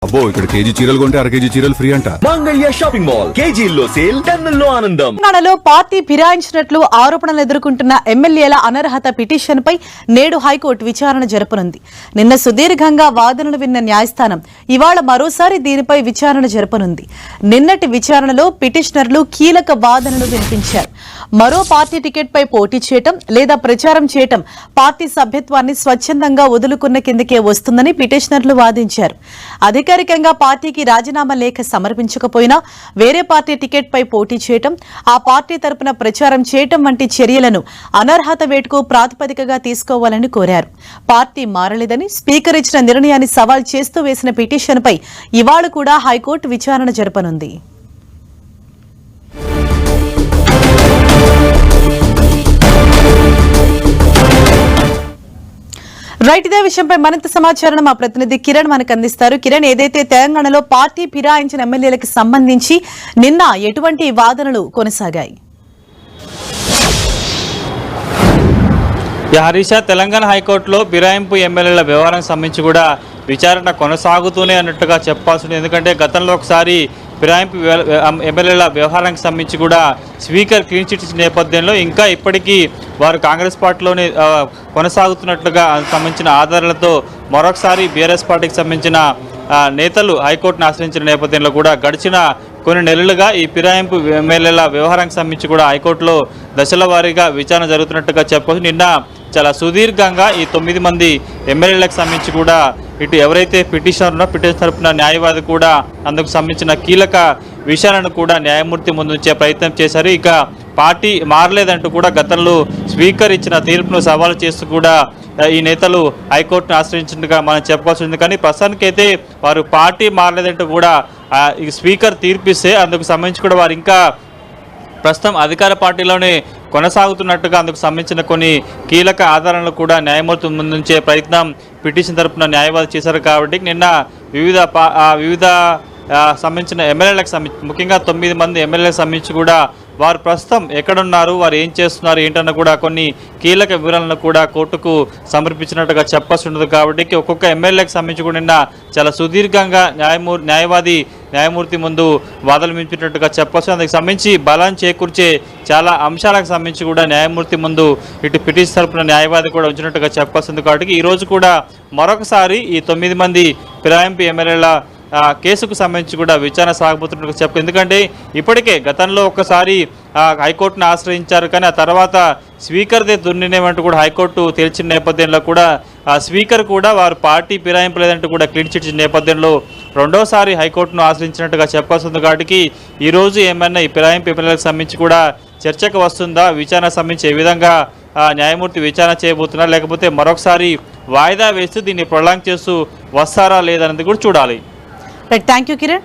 అబ్బో ఇక్కడ కేజీ చీరలు కొంటే అర కేజీ చీరలు ఫ్రీ అంట. మంగళ్య షాపింగ్ మాల్ కేజీల్లో సేల్, టన్నుల్లో ఆనందం. తెలంగాణలో పార్టీ ఫిరాయించినట్లు ఆరోపణలు ఎదుర్కొంటున్న ఎమ్మెల్యేల అనర్హత పిటిషన్ పై నేడు హైకోర్టు విచారణ జరపనుంది. నిన్న సుదీర్ఘంగా వాదనలు విన్న న్యాయస్థానం ఇవాళ మరోసారి దీనిపై విచారణ జరపనుంది. నిన్నటి విచారణలో పిటిషనర్లు కీలక వాదనలు వినిపించారు. మరో పార్టీ టికెట్ పై పోటీ చేయటం లేదా ప్రచారం చేయటం పార్టీ సభ్యత్వాన్ని స్వచ్ఛందంగా వదులుకున్న కిందకే వస్తుందని పిటిషనర్లు వాదించారు. అధికారికంగా పార్టీకి రాజీనామా లేఖ సమర్పించకపోయినా వేరే పార్టీ టికెట్ పై పోటీ చేయటం, ఆ పార్టీ తరపున ప్రచారం చేయటం వంటి చర్యలను అనర్హత వేటుకు ప్రాతిపదికగా తీసుకోవాలని కోరారు. పార్టీ మారలేదని స్పీకర్ ఇచ్చిన నిర్ణయాన్ని సవాల్ చేస్తూ వేసిన పిటిషన్పై ఇవాళ కూడా హైకోర్టు విచారణ జరపనుంది. రైట్, ఇదే విషయంపై మరింత సమాచారం మా ప్రతినిధి కిరణ్ మనకు అందిస్తారు. కిరణ్, ఏదైతే తెలంగాణలో పార్టీ ఫిరాయించిన ఎమ్మెల్యేలకు సంబంధించి నిన్న ఎటువంటి వాదనలు కొనసాగాయి? హరీష, తెలంగాణ హైకోర్టులో ఫిరాయింపు ఎమ్మెల్యేల వ్యవహారానికి సంబంధించి కూడా విచారణ కొనసాగుతూనే అన్నట్టుగా చెప్పాల్సి ఉంది. ఎందుకంటే గతంలో ఒకసారి ఫిరాయింపు ఎమ్మెల్యేల వ్యవహారానికి సంబంధించి కూడా స్పీకర్ క్లీన్ చిట్ ఇచ్చిన నేపథ్యంలో ఇంకా ఇప్పటికీ వారు కాంగ్రెస్ పార్టీలోనే కొనసాగుతున్నట్లుగా సంబంధించిన ఆధారాలతో మరొకసారి బీఆర్ఎస్ పార్టీకి సంబంధించిన నేతలు హైకోర్టును ఆశ్రయించిన నేపథ్యంలో కూడా గడిచిన కొన్ని నెలలుగా ఈ ఫిరాయింపు ఎమ్మెల్యేల వ్యవహారానికి సంబంధించి కూడా హైకోర్టులో దశల వారీగా విచారణ జరుగుతున్నట్టుగా చెప్పవచ్చు. నిన్న చాలా సుదీర్ఘంగా ఈ 9 మంది ఎమ్మెల్యేలకు సంబంధించి కూడా ఇటు ఎవరైతే పిటిషనర్ పిటిషన్ తరపున న్యాయవాది కూడా అందుకు సంబంధించిన కీలక విషయాలను కూడా న్యాయమూర్తి ముందుంచే ప్రయత్నం చేశారు. ఇక పార్టీ మారలేదంటూ కూడా గతంలో స్పీకర్ ఇచ్చిన తీర్పును సవాలు చేస్తూ కూడా ఈ నేతలు హైకోర్టును ఆశ్రయించినట్టుగా మనం చెప్పాల్సి ఉంది. కానీ ప్రస్తుతానికైతే వారు పార్టీ మారలేదంటూ కూడా ఈ స్పీకర్ తీర్పిస్తే అందుకు సంబంధించి కూడా వారు ఇంకా ప్రస్తుతం అధికార పార్టీలోనే కొనసాగుతున్నట్టుగా అందుకు సంబంధించిన కొన్ని కీలక ఆధారాలను కూడా న్యాయమూర్తి ముందుంచే ప్రయత్నం పిటిషన్ తరపున న్యాయవాది చేశారు. కాబట్టి నిన్న వివిధ సంబంధించిన ఎమ్మెల్యేలకు సంబంధించి ముఖ్యంగా 9 మంది ఎమ్మెల్యేలకు సంబంధించి కూడా వారు ప్రస్తుతం ఎక్కడున్నారు, వారు ఏం చేస్తున్నారు ఏంటన్న కూడా కొన్ని కీలక వివరాలను కూడా కోర్టుకు సమర్పించినట్టుగా చెప్పాల్సి ఉండదు. కాబట్టి ఒక్కొక్క ఎమ్మెల్యేకి సంబంధించి కూడా నిన్న చాలా సుదీర్ఘంగా న్యాయమూర్తి ముందు వాదనలు వినిపించినట్టుగా చెప్పాల్సి. అందుకు సంబంధించి బలాన్ని చేకూర్చే చాలా అంశాలకు సంబంధించి కూడా న్యాయమూర్తి ముందు ఇటు పిటిషన్ తరపున న్యాయవాది కూడా ఉంచినట్టుగా చెప్పాల్సింది. కాబట్టి ఈరోజు కూడా మరొకసారి ఈ 9 మంది ఫిరాయింపు ఎమ్మెల్యేల కేసుకు సంబంధించి కూడా విచారణ సాగబోతున్నట్టు చెప్పు. ఎందుకంటే ఇప్పటికే గతంలో ఒక్కసారి హైకోర్టును ఆశ్రయించారు, కానీ ఆ తర్వాత స్పీకర్దే దుర్నిర్ణయం కూడా హైకోర్టు తేల్చిన నేపథ్యంలో కూడా ఆ స్పీకర్ కూడా వారు పార్టీ ఫిరాయింపు లేదంటూ కూడా క్లీన్ చిట్ ఇచ్చిన నేపథ్యంలో రెండోసారి హైకోర్టును ఆశ్రయించినట్టుగా చెప్పాల్సింది. కాబట్టి ఈరోజు ఏమైనా ఈ ఫిరాయింపు ఎమ్మెల్యేలకు సంబంధించి కూడా చర్చకు వస్తుందా, విచారణ సంబంధించి ఏ విధంగా న్యాయమూర్తి విచారణ చేయబోతున్నారు, లేకపోతే మరొకసారి వాయిదా వేస్తూ దీన్ని ప్రొలాంగ్ చేస్తూ వస్తారా లేదన్నది కూడా చూడాలి. Right, thank you Kiran.